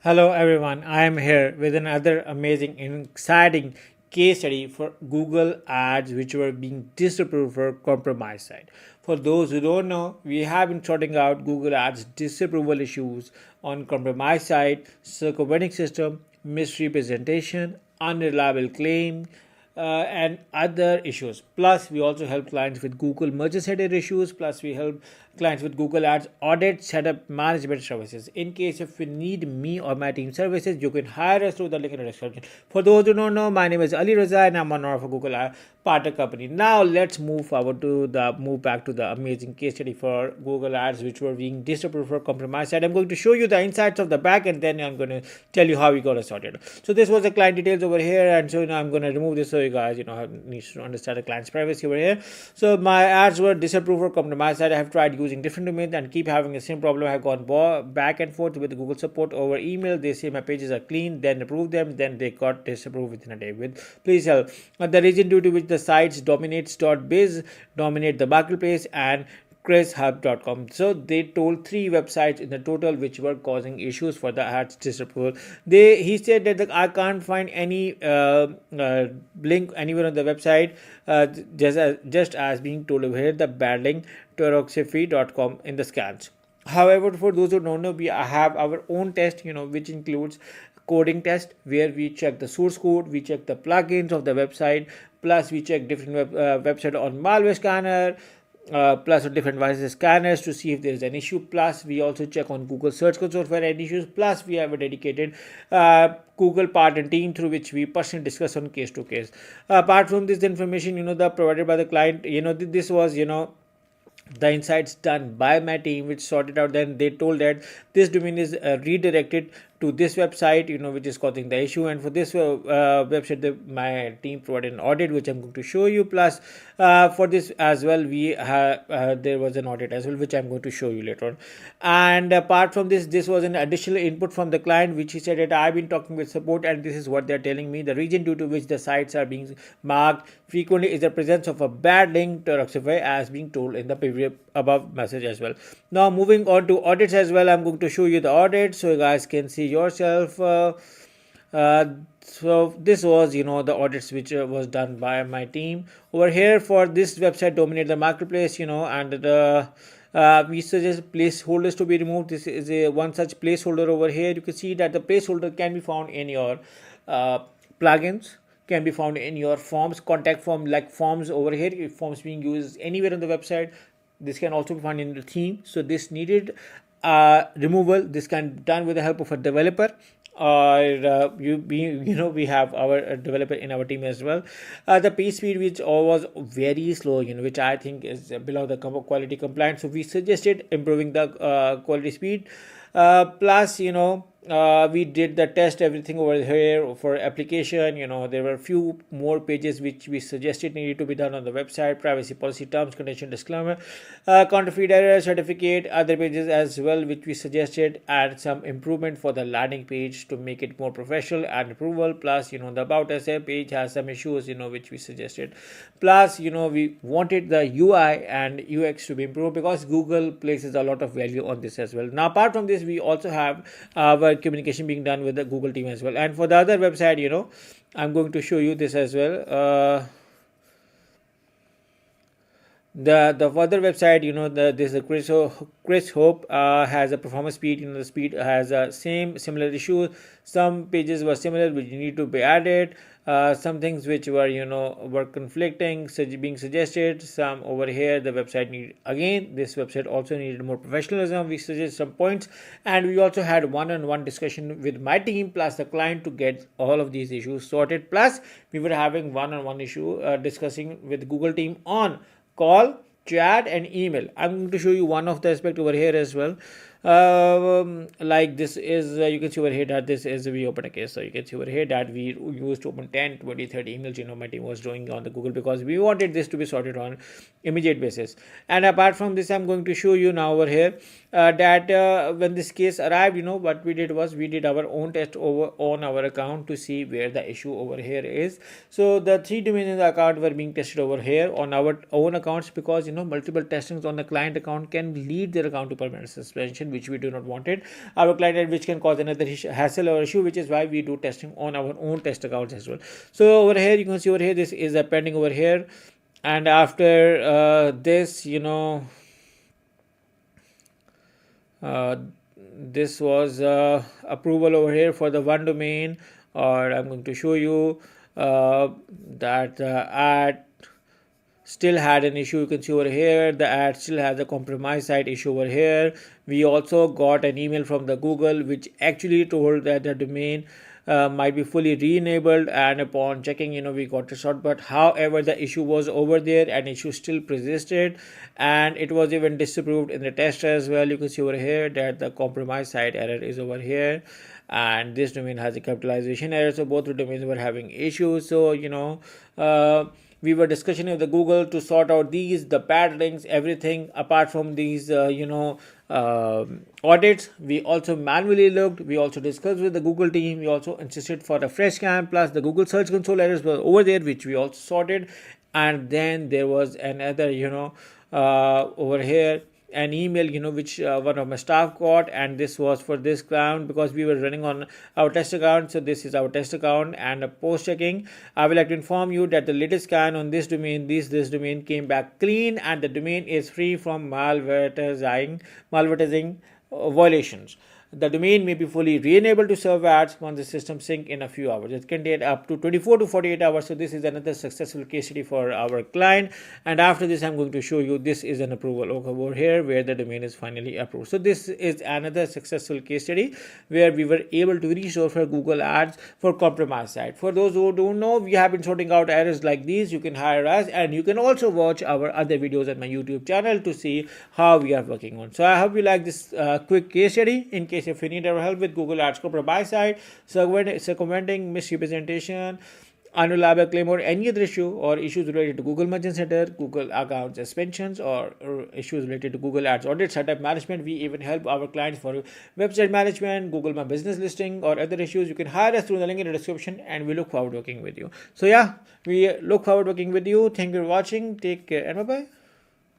Hello everyone, I am here with another amazing and exciting case study for Google ads which were being disapproved for compromise site. For those who don't know, we have been sorting out Google ads disapproval issues on compromise site, circumventing system, misrepresentation, unreliable claim, and other issues. Plus, we also help clients with Google merchant header issues. Plus, we help clients with Google Ads audit, setup, management services. In case if you need me or my team services, you can hire us through the link in the description. For those who don't know, my name is Ali Raza and I'm an owner of a Google partner company. Now, let's move back to the amazing case study for Google Ads, which were being disapproved for compromise. And I'm going to show you the insights of the back, and then I'm going to tell you how we got it sorted. So this was the client details over here, and so I'm going to remove this so you guys need to understand the client's privacy over here. So my ads were disapproved or compromised. I have tried using different domains and keep having the same problem. I have gone back and forth with Google support over email. They say my pages are clean, then approve them, then they got disapproved within a day. With please help. The reason due to which the sites dominates.biz dominate the marketplace and chrishub.com. So they told three websites in the total which were causing issues for the ads disapproval. He said that I can't find any link anywhere on the website, just as being told over here, the bad link toroxify.com in the scans. However, for those who don't know, we have our own test, which includes coding test where we check the source code, we check the plugins of the website, plus we check different website on malware scanner, plus on different devices scanners to see if there is an issue. Plus we also check on Google Search Console for any issues. Plus we have a dedicated Google partner team through which we personally discuss on case to case. Apart from this information, the provided by the client, this was the insights done by my team which sorted out. Then they told that this domain is redirected to this website, which is causing the issue. And for this website, my team provided an audit, which I'm going to show you. Plus, for this as well, there was an audit as well, which I'm going to show you later on. And apart from this was an additional input from the client, which he said that I've been talking with support, and this is what they're telling me. The reason due to which the sites are being marked frequently is the presence of a bad link to Roxify, as being told in the previous above message as well. Now, moving on to audits as well, I'm going to show you the audit so you guys can see yourself. So this was the audits which was done by my team over here. For this website dominate the marketplace, and the we suggest placeholders to be removed. This is a one such placeholder over here. You can see that the placeholder can be found in your plugins, can be found in your forms, contact form, like forms over here. If forms being used anywhere on the website, this can also be found in the theme. So this needed removal. This can be done with the help of a developer, or we have our developer in our team as well. The page speed which was very slow, which I think is below the quality compliance. So we suggested improving the quality speed. Plus, we did the test everything over here for application. There were a few more pages which we suggested needed to be done on the website: privacy policy, terms, condition, disclaimer, counterfeit error certificate, other pages as well, which we suggested add some improvement for the landing page to make it more professional and approval. Plus, the about us page has some issues, which we suggested. Plus, we wanted the UI and UX to be improved because Google places a lot of value on this as well. Now, apart from this, we also have our communication being done with the Google team as well. And for the other website, I'm going to show you this as well. The further website, this is Chris Hope has a performance speed. The speed has a similar issue. Some pages were similar which need to be added. Some things which were conflicting, being suggested. Some over here the website this website also needed more professionalism. We suggest some points, and we also had one-on-one discussion with my team plus the client to get all of these issues sorted. Plus we were having one-on-one issue discussing with Google team on call, chat, and email. I'm going to show you one of the aspect over here as well. Like this is you can see over here that this is we open a case. So you can see over here that we used to open 10, 20, 30 emails. My team was doing on the Google because we wanted this to be sorted on immediate basis. And apart from this, I'm going to show you now over here that when this case arrived, what we did was we did our own test over on our account to see where the issue over here is. So the 3 domains in the account were being tested over here on our own accounts, because multiple testings on the client account can lead their account to permanent suspension, which we do not want it. Our client, which can cause another hassle or issue, which is why we do testing on our own test accounts as well. So over here you can see over here this is a pending over here, and after this, this was approval over here for the one domain, or I'm going to show you that the ad still had an issue. You can see over here the ad still has a compromised site issue over here. We also got an email from the Google which actually told that the domain might be fully re-enabled, and upon checking, we got a short, but however the issue was over there and issue still persisted, and it was even disapproved in the test as well. You can see over here that the compromised site error is over here, and this domain has a capitalization error. So both the domains were having issues. So we were discussing with the Google to sort out the bad links, everything apart from these audits. We also manually looked, we also discussed with the Google team, we also insisted for a fresh scan, plus the Google search console errors were over there, which we also sorted. And then there was another over here an email which one of my staff got, and this was for this account because we were running on our test account. So this is our test account, and post checking, I would like to inform you that the latest scan on this domain, this domain came back clean, and the domain is free from malvertising violations. The domain may be fully re-enabled to serve ads once the system sync in a few hours. It can take up to 24 to 48 hours. So this is another successful case study for our client. And after this, I'm going to show you this is an approval over here where the domain is finally approved. So this is another successful case study where we were able to restore for Google Ads for compromised site. For those who don't know, we have been sorting out errors like these. You can hire us, and you can also watch our other videos at my YouTube channel to see how we are working on. So I hope you like this quick case study. In case if you need our help with Google Ads compromise site, circumventing, misrepresentation, unreliable claim, or any other issue or issues related to Google Merchant Center, Google account suspensions, or issues related to Google Ads audit setup management, we even help our clients for website management, Google My Business listing, or other issues. You can hire us through the link in the description, and we look forward to working with you. So yeah, we look forward to working with you. Thank you for watching. Take care and bye bye.